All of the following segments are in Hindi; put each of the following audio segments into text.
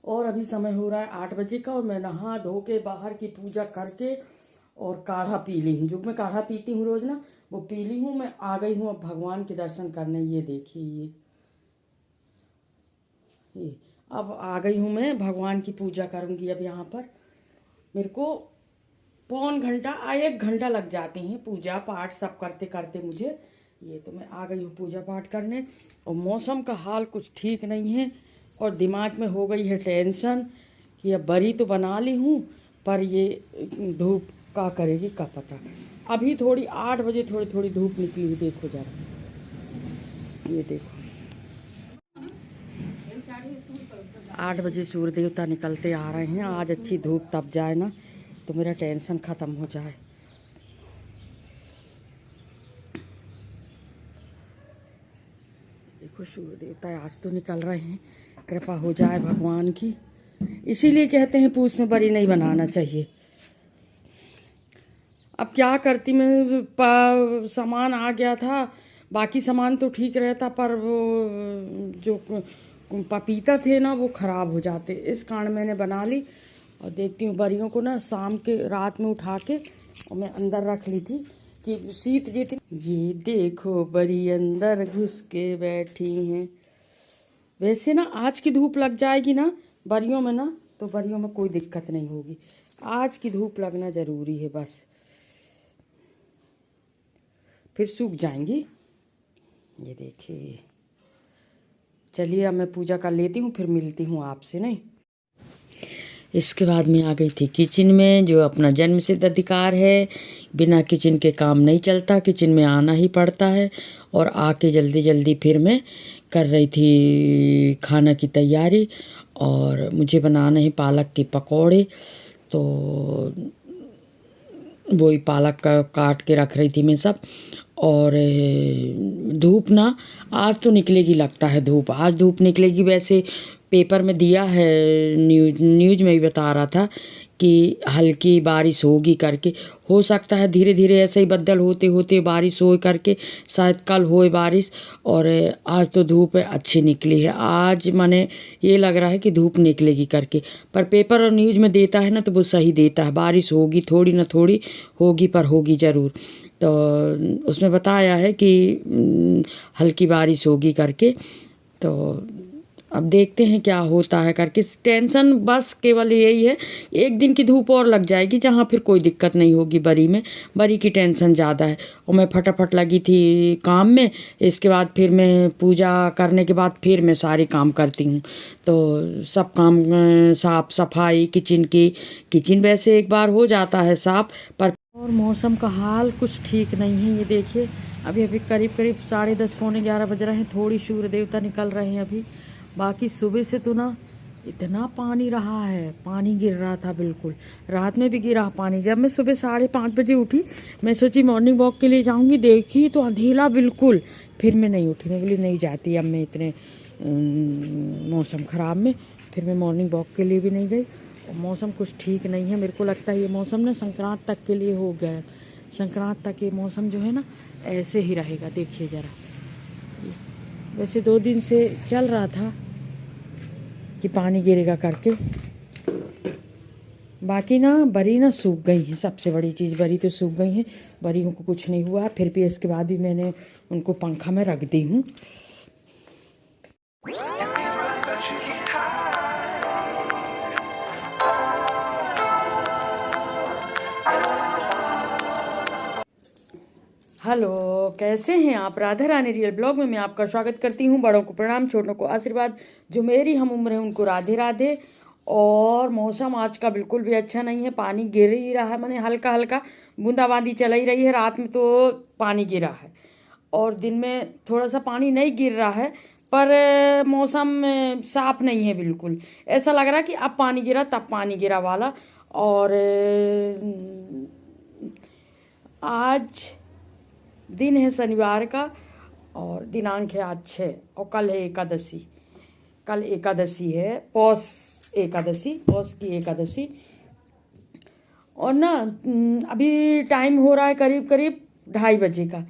और अभी समय हो रहा है 8 बजे का और मैं नहा धो के बाहर की पूजा करके और काढ़ा पी ली हूँ। जो मैं काढ़ा पीती हूँ रोज ना, वो पी ली हूँ। मैं आ गई हूँ अब भगवान के दर्शन करने। ये देखिए ये अब आ गई हूँ, मैं भगवान की पूजा करूँगी। अब यहाँ पर मेरे को पौन घंटा 1 घंटा लग जाते हैं पूजा पाठ सब करते करते मुझे। ये तो मैं आ गई हूँ पूजा पाठ करने और मौसम का हाल कुछ ठीक नहीं है और दिमाग में हो गई है टेंशन कि अब बरी तो बना ली हूँ पर ये धूप का करेगी का पता। अभी थोड़ी 8 बजे थोड़ी थोड़ी धूप निकली हुई, देखो जरा, ये देखो 8 बजे सूर्य देवता निकलते आ रहे हैं। आज अच्छी धूप तप जाए ना तो मेरा टेंशन ख़त्म हो जाए। देखो सूर्य देवता आज तो निकल रहे हैं, कृपा हो जाए भगवान की। इसीलिए कहते हैं पूछ में बड़ी नहीं बनाना चाहिए। अब क्या करती मैं, सामान आ गया था, बाकी सामान तो ठीक रहता पर वो जो पपीता थे ना वो ख़राब हो जाते, इस कारण मैंने बना ली। और देखती हूँ बरियों को ना शाम के रात में उठा के और मैं अंदर रख ली थी कि शीत जीती। ये देखो बरी अंदर घुस के बैठी हैं। वैसे ना आज की धूप लग जाएगी ना बरियों में ना तो बरियों में कोई दिक्कत नहीं होगी। आज की धूप लगना ज़रूरी है, बस फिर सूख जाएंगी। ये देखिए, चलिए अब मैं पूजा कर लेती हूँ, फिर मिलती हूँ आपसे। नहीं, इसके बाद मैं आ गई थी किचन में, जो अपना जन्मसिद्ध अधिकार है। बिना किचन के काम नहीं चलता, किचन में आना ही पड़ता है। और आके जल्दी जल्दी फिर मैं कर रही थी खाना की तैयारी। और मुझे बनाना है पालक के पकौड़े, तो वही पालक का काट के रख रही थी मैं सब। और धूप ना आज तो निकलेगी, लगता है धूप आज धूप निकलेगी। वैसे पेपर में दिया है, न्यूज़ में भी बता रहा था कि हल्की बारिश होगी करके। हो सकता है धीरे धीरे ऐसे ही बदल होते होते बारिश हो करके शायद कल होए बारिश। और आज तो धूप अच्छी निकली है, आज माने ये लग रहा है कि धूप निकलेगी करके। पर पेपर और न्यूज़ में देता है ना तो वो सही देता है, बारिश होगी थोड़ी ना थोड़ी होगी पर होगी ज़रूर। तो उसमें बताया है कि हल्की बारिश होगी करके। तो अब देखते हैं क्या होता है करके। टेंशन बस केवल यही है, एक दिन की धूप और लग जाएगी जहाँ फिर कोई दिक्कत नहीं होगी। बरी में बरी की टेंशन ज़्यादा है। और मैं फटाफट लगी थी काम में। इसके बाद फिर मैं पूजा करने के बाद फिर मैं सारे काम करती हूँ। तो सब काम साफ़ सफाई किचन की, किचन वैसे एक बार हो जाता है साफ़ पर। और मौसम का हाल कुछ ठीक नहीं है। ये देखिए अभी अभी करीब करीब 10:30 पौने 11 बज रहे हैं। थोड़ी सूर्य देवता निकल रहे हैं अभी। बाकी सुबह से तो ना इतना पानी रहा है, पानी गिर रहा था बिल्कुल। रात में भी गिरा पानी। जब मैं सुबह 5:30 बजे उठी, मैं सोची मॉर्निंग वॉक के लिए जाऊंगी, देखी तो अंधेला बिल्कुल। फिर मैं नहीं उठी, मैं बोली नहीं जाती अब मैं इतने मौसम ख़राब में। फिर मैं मॉर्निंग वॉक के लिए भी नहीं गई। और मौसम कुछ ठीक नहीं है। मेरे को लगता है ये मौसम ना संक्रांत तक के लिए हो गया है। संक्रांत तक ये मौसम जो है ना ऐसे ही रहेगा। देखिए ज़रा, वैसे 2 दिन से चल रहा था कि पानी गिरेगा करके। बाकी ना बरी ना सूख गई हैं, सबसे बड़ी चीज़ बरी तो सूख गई हैं। बरियों को कुछ नहीं हुआ। फिर भी इसके बाद भी मैंने उनको पंखा में रख दी हूँ। हेलो, कैसे हैं आप? राधा रानी रियल ब्लॉग में मैं आपका स्वागत करती हूँ। बड़ों को प्रणाम, छोटों को आशीर्वाद। जो मेरी हम उम्र है उनको राधे राधे। और मौसम आज का बिल्कुल भी अच्छा नहीं है, पानी गिर ही रहा है, माने हल्का हल्का बूंदाबांदी चल ही रही है। रात में तो पानी गिरा है और दिन में थोड़ा सा पानी नहीं गिर रहा है। पर मौसम साफ नहीं है बिल्कुल। ऐसा लग रहा है कि अब पानी गिरा तब पानी गिरा वाला। और आज दिन है शनिवार का और दिनांक है आज 6 और कल है एकादशी। कल एकादशी है, पौष एकादशी, पौष की एकादशी। और ना अभी टाइम हो रहा है करीब करीब 2:30 बजे का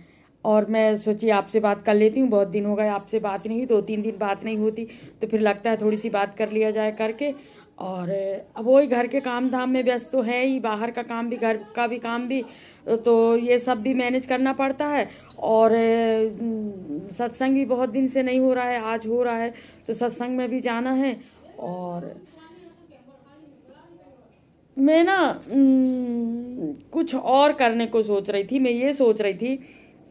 और मैं सोची आपसे बात कर लेती हूँ, बहुत दिन हो गए आपसे बात नहीं हुई, 2-3 दिन बात नहीं होती तो फिर लगता है थोड़ी सी बात कर लिया जाए करके। और अब वही घर के काम धाम में व्यस्त तो है ही, बाहर का काम भी, घर का भी काम भी, तो ये सब भी मैनेज करना पड़ता है। और सत्संग भी बहुत दिन से नहीं हो रहा है, आज हो रहा है तो सत्संग में भी जाना है। और मैं ना कुछ और करने को सोच रही थी। मैं ये सोच रही थी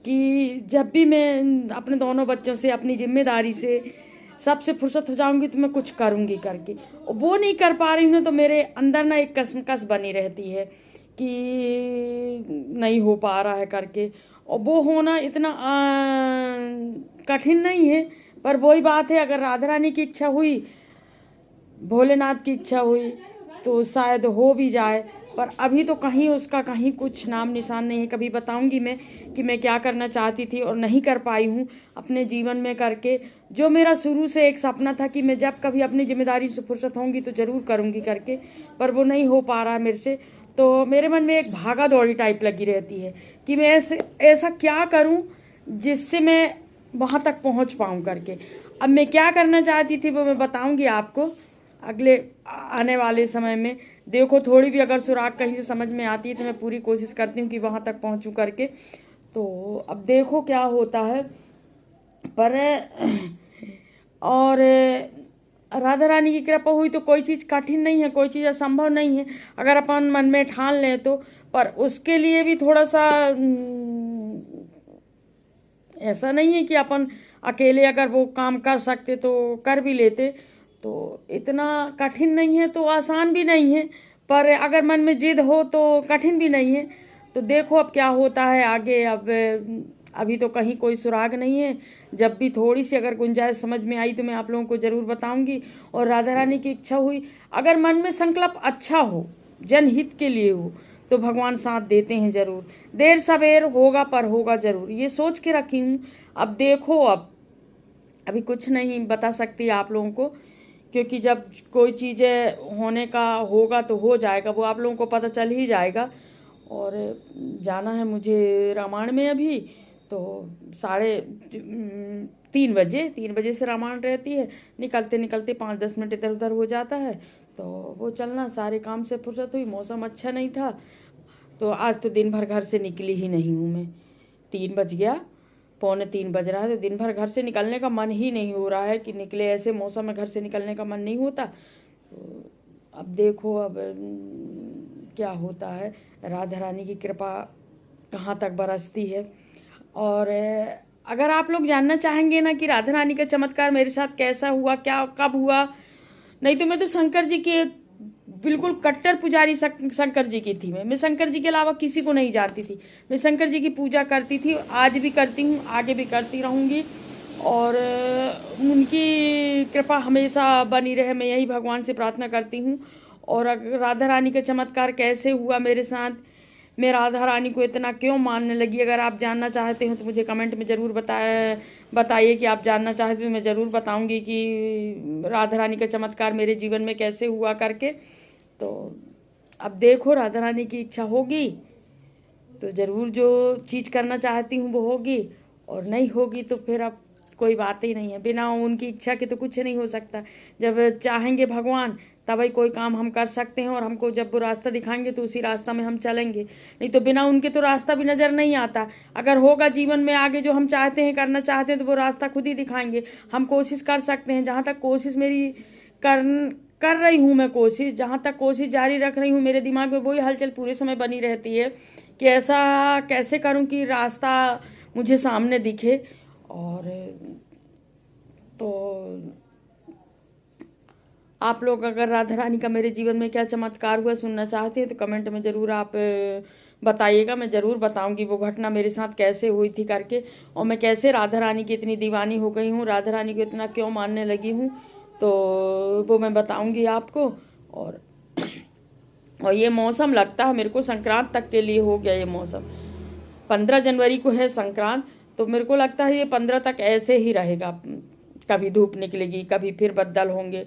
कि जब भी मैं अपने दोनों बच्चों से, अपनी जिम्मेदारी से सबसे फुर्सत हो जाऊंगी तो मैं कुछ करूंगी करके, और वो नहीं कर पा रही हूँ ना, तो मेरे अंदर ना एक कसमकस बनी रहती है कि नहीं हो पा रहा है करके। और वो होना इतना कठिन नहीं है, पर वही बात है, अगर राधा रानी की इच्छा हुई, भोलेनाथ की इच्छा हुई तो शायद हो भी जाए। पर अभी तो कहीं उसका कहीं कुछ नाम निशान नहीं है। कभी बताऊंगी मैं कि मैं क्या करना चाहती थी और नहीं कर पाई हूँ अपने जीवन में करके, जो मेरा शुरू से एक सपना था कि मैं जब कभी अपनी जिम्मेदारी से फुर्सत होंगी तो ज़रूर करूँगी करके, पर वो नहीं हो पा रहा है मेरे से। तो मेरे मन में एक भागा दौड़ी टाइप लगी रहती है कि मैं ऐसा क्या करूँ जिससे मैं वहाँ तक पहुँच पाऊँ करके। अब मैं क्या करना चाहती थी वो मैं बताऊँगी आपको अगले आने वाले समय में। देखो थोड़ी भी अगर सुराग कहीं से समझ में आती है तो मैं पूरी कोशिश करती हूँ कि वहाँ तक पहुँचूँ करके। तो अब देखो क्या होता है। पर और राधा रानी की कृपा हुई तो कोई चीज़ कठिन नहीं है, कोई चीज़ असंभव नहीं है अगर अपन मन में ठान लें तो। पर उसके लिए भी थोड़ा सा ऐसा नहीं है कि अपन अकेले अगर वो काम कर सकते तो कर भी लेते, तो इतना कठिन नहीं है तो आसान भी नहीं है। पर अगर मन में जिद हो तो कठिन भी नहीं है। तो देखो अब क्या होता है आगे। अब अभी तो कहीं कोई सुराग नहीं है। जब भी थोड़ी सी अगर गुंजाइश समझ में आई तो मैं आप लोगों को ज़रूर बताऊंगी। और राधा रानी की इच्छा हुई, अगर मन में संकल्प अच्छा हो, जनहित के लिए हो, तो भगवान साथ देते हैं ज़रूर। देर सवेर होगा पर होगा ज़रूर, ये सोच के रखी हूँ। अब देखो, अब अभी कुछ नहीं बता सकती आप लोगों को, क्योंकि जब कोई चीज़ें होने का होगा तो हो जाएगा, वो आप लोगों को पता चल ही जाएगा। और जाना है मुझे रामायण में अभी, तो 3:30 बजे से रामायण रहती है। निकलते निकलते 5-10 मिनट इधर उधर हो जाता है, तो वो चलना, सारे काम से फुर्सत हुई। मौसम अच्छा नहीं था तो आज तो दिन भर घर से निकली ही नहीं हूँ मैं। 3 बज गया, 2:45 बज रहा है, तो दिन भर घर से निकलने का मन ही नहीं हो रहा है कि निकले। ऐसे मौसम में घर से निकलने का मन नहीं होता। तो अब देखो अब क्या होता है, राधा रानी की कृपा कहाँ तक बरसती है। और अगर आप लोग जानना चाहेंगे ना कि राधा रानी का चमत्कार मेरे साथ कैसा हुआ, क्या कब हुआ, नहीं तो मैं तो शंकर जी के बिल्कुल कट्टर पुजारी शंकर जी की थी। मैं शंकर जी के अलावा किसी को नहीं जानती थी। मैं शंकर जी की पूजा करती थी, आज भी करती हूँ, आगे भी करती रहूँगी। और उनकी कृपा हमेशा बनी रहे, मैं यही भगवान से प्रार्थना करती हूँ। और अगर राधा रानी का चमत्कार कैसे हुआ मेरे साथ, मैं राधा रानी को इतना क्यों मानने लगी, अगर आप जानना चाहते हो तो मुझे कमेंट में ज़रूर बताइए कि आप जानना चाहते हो। मैं ज़रूर बताऊंगी कि राधा रानी का चमत्कार मेरे जीवन में कैसे हुआ करके। तो अब देखो, राधा रानी की इच्छा होगी तो ज़रूर जो चीज़ करना चाहती हूँ वो होगी, और नहीं होगी तो फिर अब कोई बात ही नहीं है। बिना उनकी इच्छा के तो कुछ नहीं हो सकता। जब चाहेंगे भगवान तभी कोई काम हम कर सकते हैं, और हमको जब वो रास्ता दिखाएंगे तो उसी रास्ता में हम चलेंगे, नहीं तो बिना उनके तो रास्ता भी नज़र नहीं आता। अगर होगा जीवन में आगे जो हम चाहते हैं, करना चाहते हैं, तो वो रास्ता खुद ही दिखाएंगे। हम कोशिश कर सकते हैं, जहाँ तक कोशिश मेरी कर रही हूँ मैं कोशिश, जहाँ तक कोशिश जारी रख रही हूँ, मेरे दिमाग में वही हलचल पूरे समय बनी रहती है कि ऐसा कैसे करूँ कि रास्ता मुझे सामने दिखे। और तो आप लोग अगर राधा रानी का मेरे जीवन में क्या चमत्कार हुआ सुनना चाहते हैं तो कमेंट में ज़रूर आप बताइएगा। मैं ज़रूर बताऊंगी वो घटना मेरे साथ कैसे हुई थी करके, और मैं कैसे राधा रानी की इतनी दीवानी हो गई हूँ, राधा रानी को इतना क्यों मानने लगी हूँ, तो वो मैं बताऊंगी आपको। और ये मौसम लगता है मेरे को संक्रांत तक के लिए हो गया। ये मौसम 15 जनवरी को है संक्रांत, तो मेरे को लगता है ये 15 तक ऐसे ही रहेगा। कभी धूप निकलेगी, कभी फिर बदल होंगे,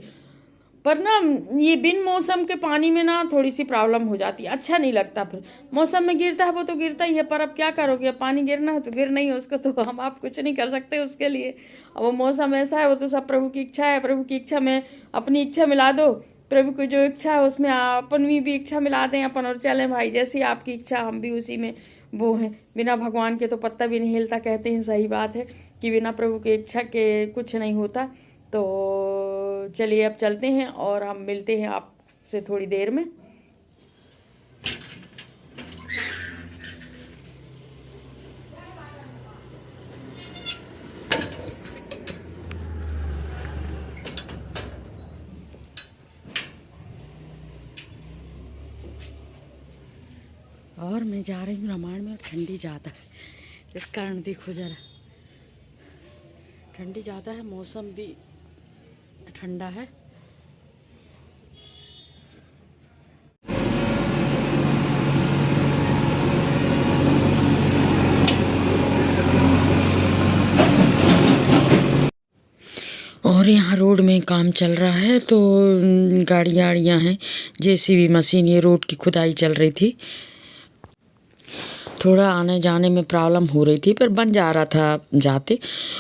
पर ना ये बिन मौसम के पानी में ना थोड़ी सी प्रॉब्लम हो जाती है, अच्छा नहीं लगता। फिर मौसम में गिरता है वो तो गिरता ही है, पर अब क्या करोगे, अब पानी गिरना है तो गिर नहीं है उसको, तो हम आप कुछ नहीं कर सकते उसके लिए। अब वो मौसम ऐसा है, वो तो सब प्रभु की इच्छा है। प्रभु की इच्छा में अपनी इच्छा मिला दो, प्रभु की जो इच्छा है उसमें अपन भी इच्छा मिला दें अपन, और चलें भाई, जैसी आपकी इच्छा हम भी उसी में वो हैं। बिना भगवान के तो पत्ता भी नहीं हिलता, कहते हैं, सही बात है कि बिना प्रभु की इच्छा के कुछ नहीं होता। तो चलिए अब चलते हैं और हम मिलते हैं आपसे थोड़ी देर में। और मैं जा रही हूँ रामायण में, ठंडी ज़्यादा है इस कारण देखो ज़रा, ठंडी ज़्यादा है, मौसम भी ठंडा है। और यहाँ रोड में काम चल रहा है, तो गाड़ियाँ हैं, जेसीबी मशीन, ये रोड की खुदाई चल रही थी। थोड़ा आने जाने में प्रॉब्लम हो रही थी, पर बन जा रहा था जाते।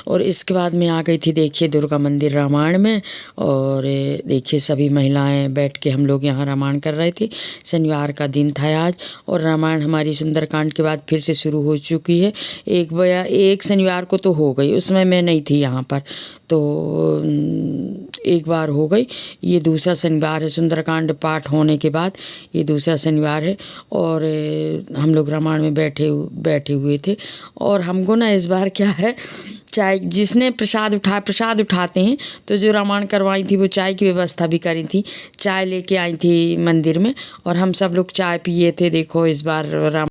और इसके बाद मैं आ गई थी, देखिए, दुर्गा मंदिर रामायण में। और देखिए सभी महिलाएं बैठ के हम लोग यहाँ रामायण कर रहे थे। शनिवार का दिन था आज, और रामायण हमारी सुंदरकांड के बाद फिर से शुरू हो चुकी है। एक शनिवार को तो हो गई, उसमें मैं नहीं थी यहाँ पर, तो एक बार हो गई। ये दूसरा शनिवार है, सुंदरकांड पाठ होने के बाद ये दूसरा शनिवार है। और हम लोग रामायण में बैठे हुए थे। और हमको ना इस बार क्या है, चाय, जिसने प्रसाद उठाते हैं, तो जो रामायण करवाई थी वो चाय की व्यवस्था भी करी थी, चाय लेके आई थी मंदिर में, और हम सब लोग चाय पिए थे। देखो इस बार